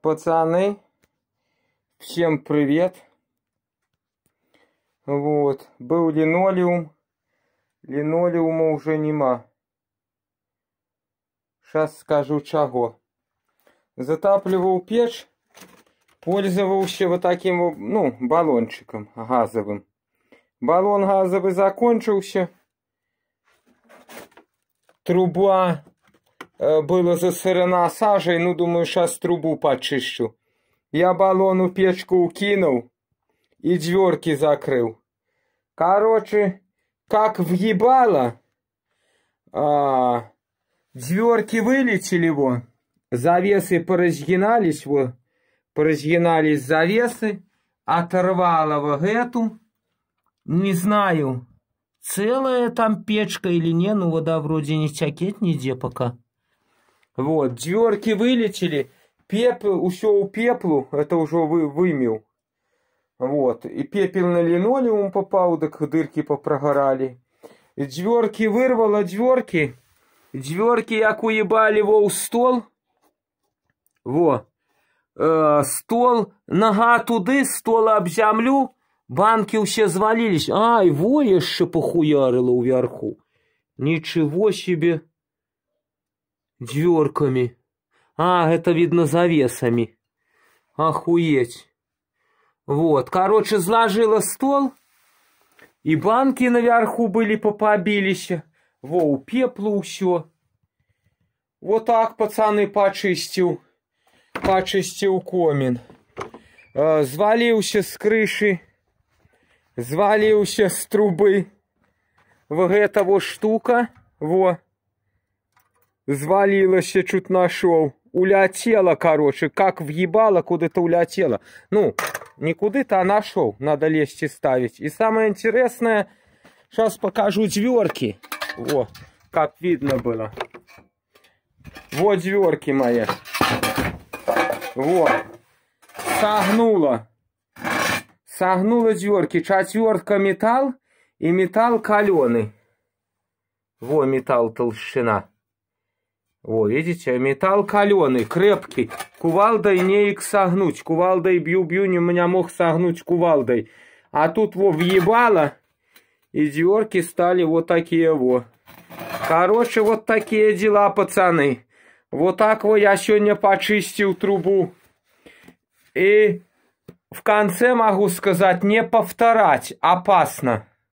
Пацаны, всем привет. Вот, был линолеум. Линолеума уже нема. Сейчас скажу чего. Затапливал печь, пользовался вот таким, ну, баллончиком газовым. Баллон газовый закончился. Труба была засорена сажей, ну, думаю, сейчас трубу почищу. Я баллон в печку укинул и дверки закрыл. Короче, как въебало, дверки вылетели, вон, завесы поразгинались, вот, поразгинались завесы, оторвало вот эту, не знаю, целая там печка или не, ну вода вроде не тякет нигде пока. Вот, дверки вылетели, пепел, все у пеплу, это уже вымел. Вот, и пепел на линолеум попал, так дырки попрогорали. И дверки вырвало, дверки як уебали во стол. Во, стол, нога туды, стол об землю, банки все звалились. Ай, во еще похуярило вверху. Ничего себе. Дверками. Это видно завесами. Охуеть. Вот, короче, сложила стол, и банки наверху были побились. Во, у пеплу все. Вот так, пацаны, почистил комин. Звалился с крыши, звалился с трубы. Вот эта вот штука, во, звалилась, чуть нашел. Улетела, короче, как въебало, куда-то улетела. Ну, не куда-то, а нашел. Надо лезть и ставить. И самое интересное, сейчас покажу дверки. Во, как видно было. Вот дверки мои. Вот. Согнула. Согнула дверки. Четвертка металл и металл каленый. Во, металл толщина. О, видите, металл каленый, крепкий. Кувалдой не их согнуть. Кувалдой бью-бью, не меня мог согнуть кувалдой. А тут во въебало, и дверки стали вот такие во. Короче, вот такие дела, пацаны. Вот так вот я сегодня почистил трубу. И в конце могу сказать, не повторять, опасно.